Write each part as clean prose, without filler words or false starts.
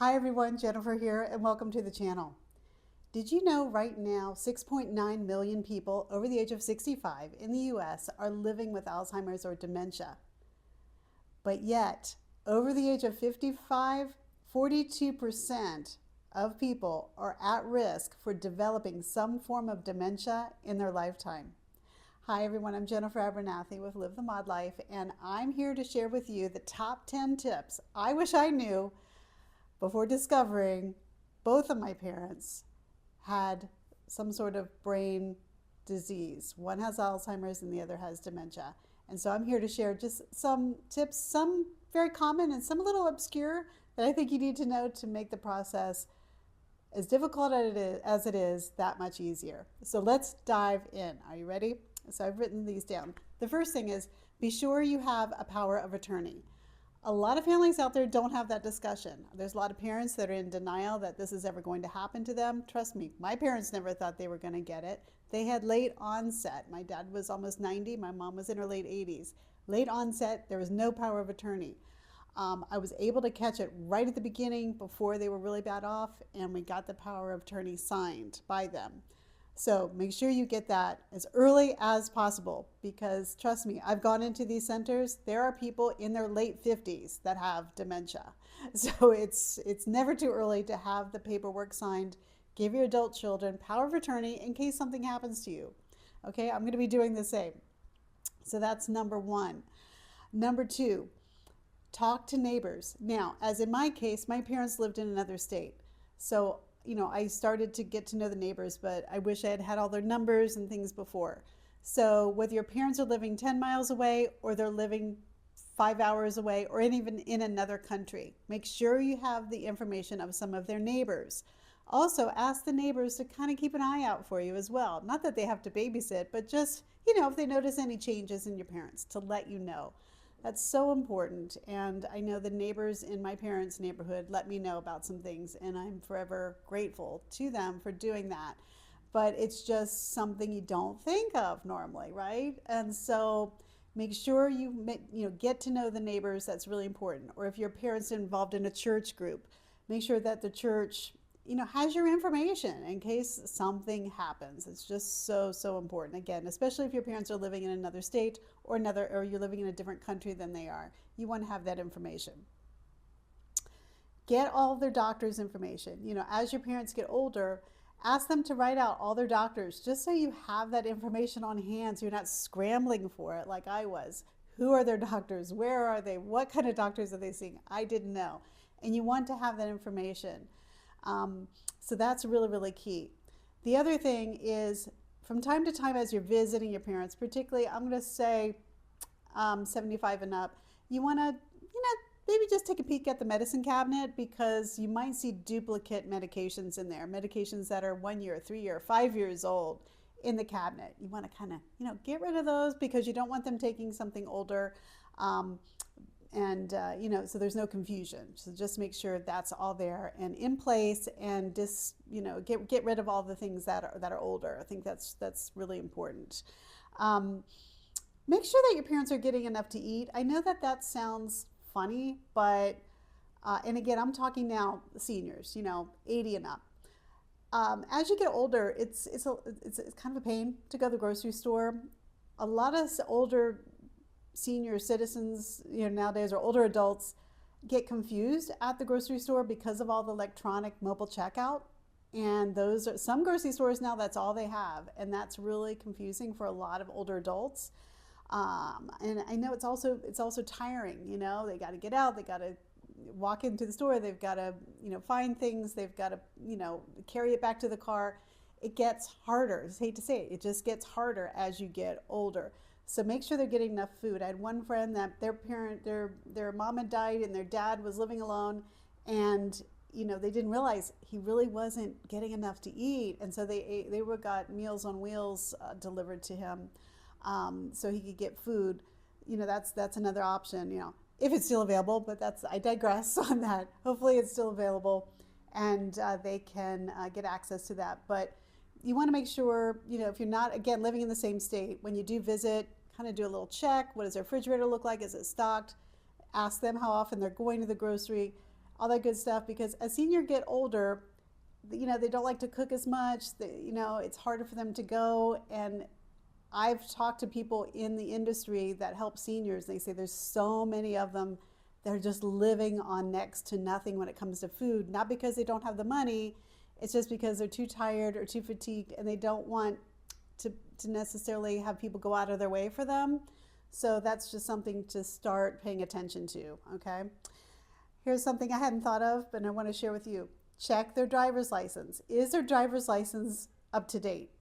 Hi everyone, Jennifer here, and welcome to the channel. Did you know right now 6.9 million people over the age of 65 in the US are living with Alzheimer's or dementia? But yet, over the age of 55, 42% of people are at risk for developing some form of dementia in their lifetime. Hi everyone, I'm Jennifer Abernethy with Live the Mod.Life, and I'm here to share with you the top 10 tips I wish I knew before discovering both of my parents had some sort of brain disease. One has Alzheimer's and the other has dementia. And so I'm here to share just some tips, some very common and some a little obscure, that I think you need to know to make the process, as difficult as it is, that much easier. So let's dive in. Are you ready? So I've written these down. The first thing is, be sure you have a power of attorney. A lot of families out there don't have that discussion. There's a lot of parents that are in denial that this is ever going to happen to them. Trust me, my parents never thought they were going to get it. They had late onset. My dad was almost 90. My mom was in her late 80s. Late onset, there was no power of attorney. I was able to catch it right at the beginning before they were really bad off, and we got the power of attorney signed by them. So make sure you get that as early as possible, because trust me, I've gone into these centers. There are people in their late 50s that have dementia. So it's never too early to have the paperwork signed. Give your adult children power of attorney in case something happens to you. Okay, I'm going to be doing the same. So that's number one. Number two, talk to neighbors. Now, as in my case, my parents lived in another state. So I started to get to know the neighbors, but I wish I had had all their numbers and things before. So whether your parents are living 10 miles away or they're living 5 hours away or even in another country, make sure you have the information of some of their neighbors. Also, ask the neighbors to kind of keep an eye out for you as well. Not that they have to babysit, but just, if they notice any changes in your parents, to let you know. That's so important, and I know the neighbors in my parents' neighborhood let me know about some things, and I'm forever grateful to them for doing that. But it's just something you don't think of normally, right? And so make sure you get to know the neighbors. That's really important. Or if your parents are involved in a church group, make sure that the church has your information in case something happens. It's just so important. Again, especially if your parents are living in another state or you're living in a different country than they are. You want to have that information. Get all their doctor's information. As your parents get older, ask them to write out all their doctors, just so you have that information on hand, so you're not scrambling for it like I was. Who are their doctors? Where are they? What kind of doctors are they seeing? I didn't know. And you want to have that information. So that's really key. The other thing is, from time to time as you're visiting your parents, particularly I'm going to say 75 and up, you want to maybe just take a peek at the medicine cabinet, because you might see duplicate medications in there, medications that are 1 year, 3 year, 5 years old in the cabinet. You want to kind of get rid of those, because you don't want them taking something older. So there's no confusion. So just make sure that's all there and in place, and just get rid of all the things that are older. I think that's really important. Make sure that your parents are getting enough to eat. I know that sounds funny, but and again, I'm talking now seniors, 80 and up. As you get older, it's kind of a pain to go to the grocery store. A lot of older senior citizens, nowadays, or older adults, get confused at the grocery store because of all the electronic mobile checkout. And those are some grocery stores now, that's all they have, and that's really confusing for a lot of older adults. And I know it's also tiring. They got to get out, they got to walk into the store, they've got to find things, they've got to carry it back to the car. It gets harder. I hate to say it, it just gets harder as you get older. So make sure they're getting enough food. I had one friend that their mom had died and their dad was living alone, and they didn't realize he really wasn't getting enough to eat, and so they got Meals on Wheels delivered to him, so he could get food. That's another option. If it's still available, but I digress on that. Hopefully it's still available, and they can get access to that. But you want to make sure, if you're not, again, living in the same state, when you do visit, kind of do a little check. What does their refrigerator look like? Is it stocked? Ask them how often they're going to the grocery. all that good stuff, because as seniors get older, they don't like to cook as much. It's harder for them to go. And I've talked to people in the industry that help seniors. They say there's so many of them that are just living on next to nothing when it comes to food, not because they don't have the money. It's just because they're too tired or too fatigued, and they don't want to necessarily have people go out of their way for them. So that's just something to start paying attention to, okay? Here's something I hadn't thought of, but I want to share with you. Check their driver's license. Is their driver's license up to date?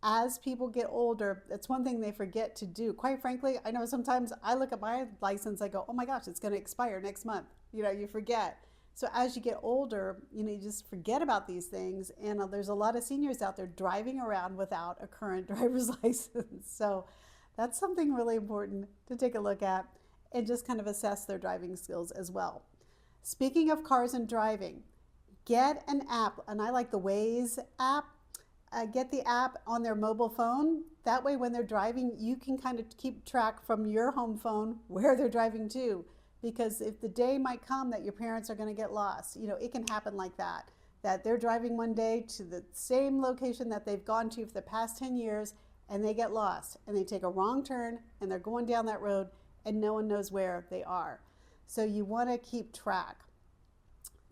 As people get older, that's one thing they forget to do. Quite frankly, I know sometimes I look at my license, I go, oh my gosh, it's going to expire next month. You forget. So as you get older, you just forget about these things. And there's a lot of seniors out there driving around without a current driver's license. So that's something really important to take a look at and just kind of assess their driving skills as well. Speaking of cars and driving, get an app, and I like the Waze app. Get the app on their mobile phone. That way when they're driving, you can kind of keep track from your home phone where they're driving to. Because if the day might come that your parents are going to get lost, it can happen like that. That they're driving one day to the same location that they've gone to for the past 10 years, and they get lost, and they take a wrong turn, and they're going down that road, and no one knows where they are. So you want to keep track.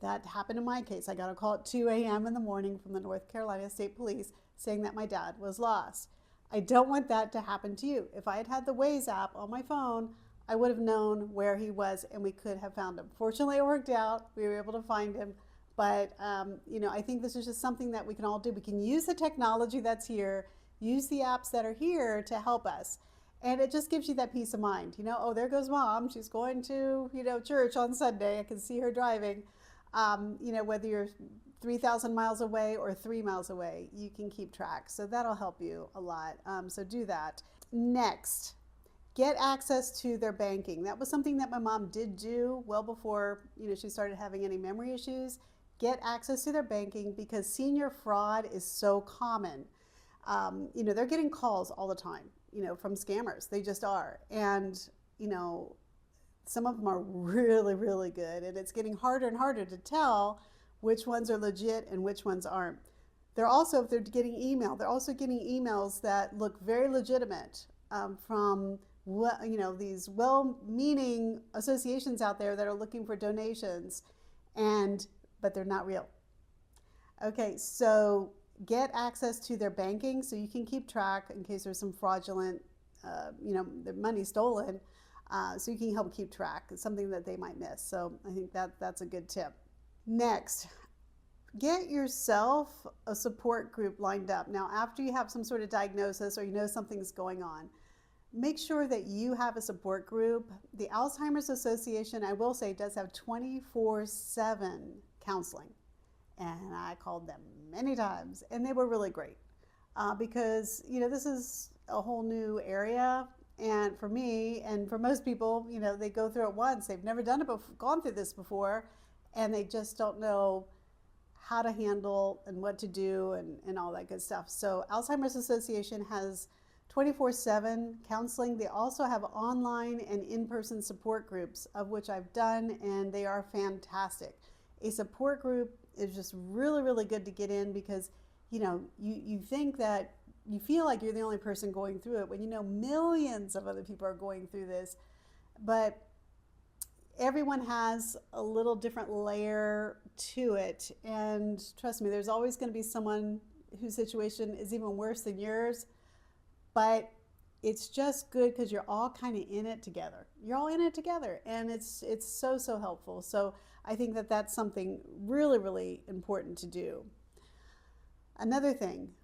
That happened in my case. I got a call at 2 a.m. in the morning from the North Carolina State Police saying that my dad was lost. I don't want that to happen to you. If I had had the Waze app on my phone, I would have known where he was, and we could have found him. Fortunately, it worked out. We were able to find him. But, I think this is just something that we can all do. We can use the technology that's here, use the apps that are here to help us. And it just gives you that peace of mind. Oh, there goes mom. She's going to, church on Sunday. I can see her driving. Whether you're 3,000 miles away or 3 miles away, you can keep track. So that'll help you a lot. So do that. Next, get access to their banking. That was something that my mom did do well before, she started having any memory issues. Get access to their banking, because senior fraud is so common. They're getting calls all the time, from scammers. They just are. And, some of them are really, really good, and it's getting harder and harder to tell which ones are legit and which ones aren't. They're also, if they're getting email, they're also getting emails that look very legitimate from these well-meaning associations out there that are looking for donations, but they're not real. Okay, so get access to their banking so you can keep track in case there's some fraudulent, the money stolen. So you can help keep track. It's something that they might miss. So I think that's a good tip. Next, get yourself a support group lined up. Now, after you have some sort of diagnosis or something's going on, make sure that you have a support group. The Alzheimer's Association, I will say, does have 24/7 counseling. And I called them many times, and they were really great because, this is a whole new area. And for me, and for most people, they go through it once. They've never done it before, gone through this before, and they just don't know how to handle and what to do and all that good stuff. So Alzheimer's Association has 24/7 counseling. They also have online and in-person support groups, of which I've done, and they are fantastic. A support group is just really, really good to get in because, you think that you feel like you're the only person going through it when millions of other people are going through this. But everyone has a little different layer to it. And trust me, there's always going to be someone whose situation is even worse than yours. But it's just good because you're all kind of in it together. You're all in it together. And it's so, so helpful. So I think that that's something really, really important to do. Another thing,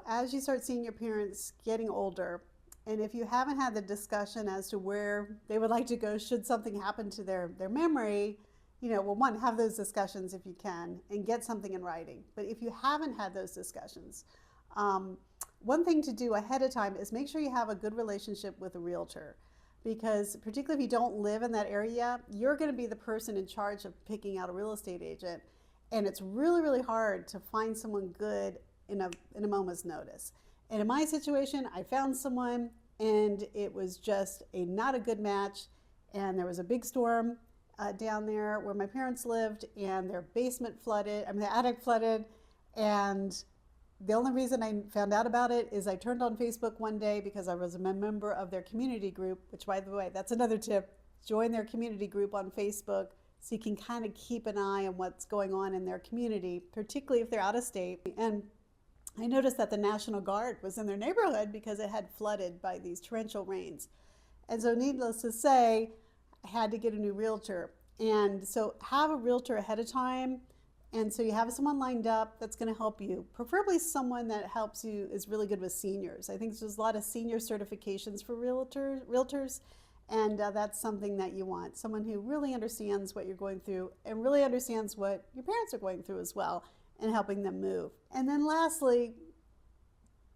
as you start seeing your parents getting older, and if you haven't had the discussion as to where they would like to go should something happen to their memory, one, have those discussions if you can and get something in writing. But if you haven't had those discussions, one thing to do ahead of time is make sure you have a good relationship with a realtor. Because particularly if you don't live in that area, you're going to be the person in charge of picking out a real estate agent. And it's really, really hard to find someone good in a moment's notice. And in my situation, I found someone and it was just not a good match. And there was a big storm down there where my parents lived, and their basement flooded, the attic flooded. And the only reason I found out about it is I turned on Facebook one day because I was a member of their community group, which, by the way, that's another tip. Join their community group on Facebook so you can kind of keep an eye on what's going on in their community, particularly if they're out of state. And I noticed that the National Guard was in their neighborhood because it had flooded by these torrential rains. And so needless to say, I had to get a new realtor. And so have a realtor ahead of time. And so you have someone lined up that's going to help you, preferably someone that helps you, is really good with seniors. I think there's a lot of senior certifications for realtors, and that's something that you want. Someone who really understands what you're going through and really understands what your parents are going through as well, and helping them move. And then lastly,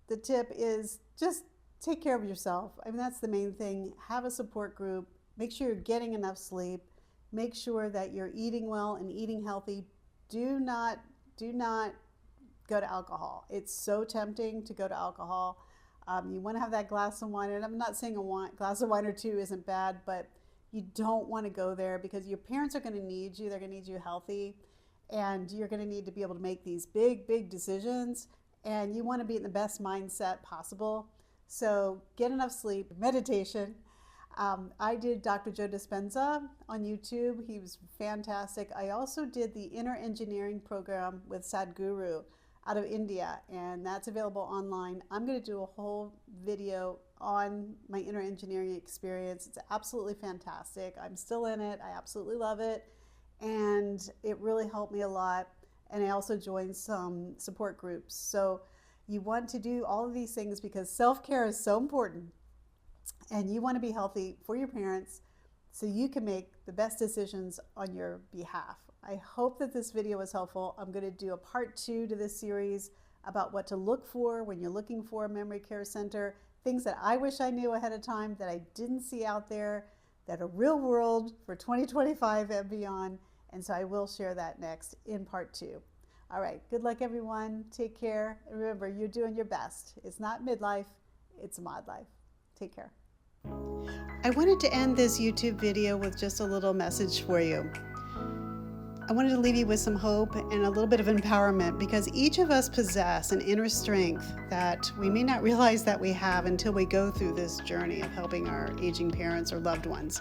the tip is just take care of yourself. That's the main thing. Have a support group. Make sure you're getting enough sleep. Make sure that you're eating well and eating healthy. Do not go to alcohol. It's so tempting to go to alcohol. You want to have that glass of wine, and I'm not saying a glass of wine or two isn't bad, but you don't want to go there because your parents are going to need you. They're going to need you healthy, and you're going to need to be able to make these big decisions, and you want to be in the best mindset possible. So get enough sleep, meditation. I did Dr. Joe Dispenza on YouTube. He was fantastic. I also did the Inner Engineering program with Sadhguru out of India, and that's available online. I'm going to do a whole video on my inner engineering experience. It's absolutely fantastic. I'm still in it. I absolutely love it, and it really helped me a lot. And I also joined some support groups. So you want to do all of these things because self-care is so important. And you want to be healthy for your parents so you can make the best decisions on your behalf. I hope that this video was helpful. I'm going to do a part 2 to this series about what to look for when you're looking for a memory care center, things that I wish I knew ahead of time that I didn't see out there that are real world for 2025 and beyond. And so I will share that next in part 2. All right, good luck everyone. Take care. And remember, you're doing your best. It's not midlife, it's Mod.Life. Take care. I wanted to end this YouTube video with just a little message for you. I wanted to leave you with some hope and a little bit of empowerment because each of us possess an inner strength that we may not realize that we have until we go through this journey of helping our aging parents or loved ones.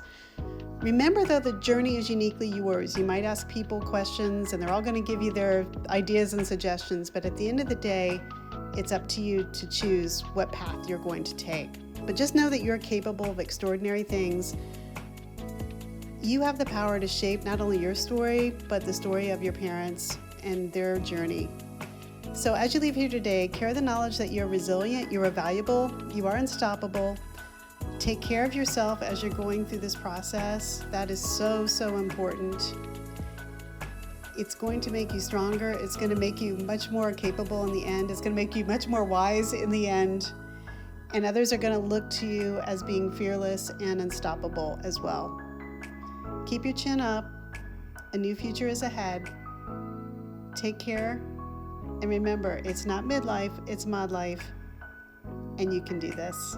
Remember, though, the journey is uniquely yours. You might ask people questions and they're all going to give you their ideas and suggestions, but at the end of the day, it's up to you to choose what path you're going to take. But just know that you're capable of extraordinary things. You have the power to shape not only your story, but the story of your parents and their journey. So as you leave here today, carry the knowledge that you're resilient, you are valuable, you are unstoppable. Take care of yourself as you're going through this process. That is so important. It's going to make you stronger. It's going to make you much more capable in the end. It's going to make you much more wise in the end. And others are going to look to you as being fearless and unstoppable as well. Keep your chin up. A new future is ahead. Take care. And remember, it's not midlife, it's Mod.Life. And you can do this.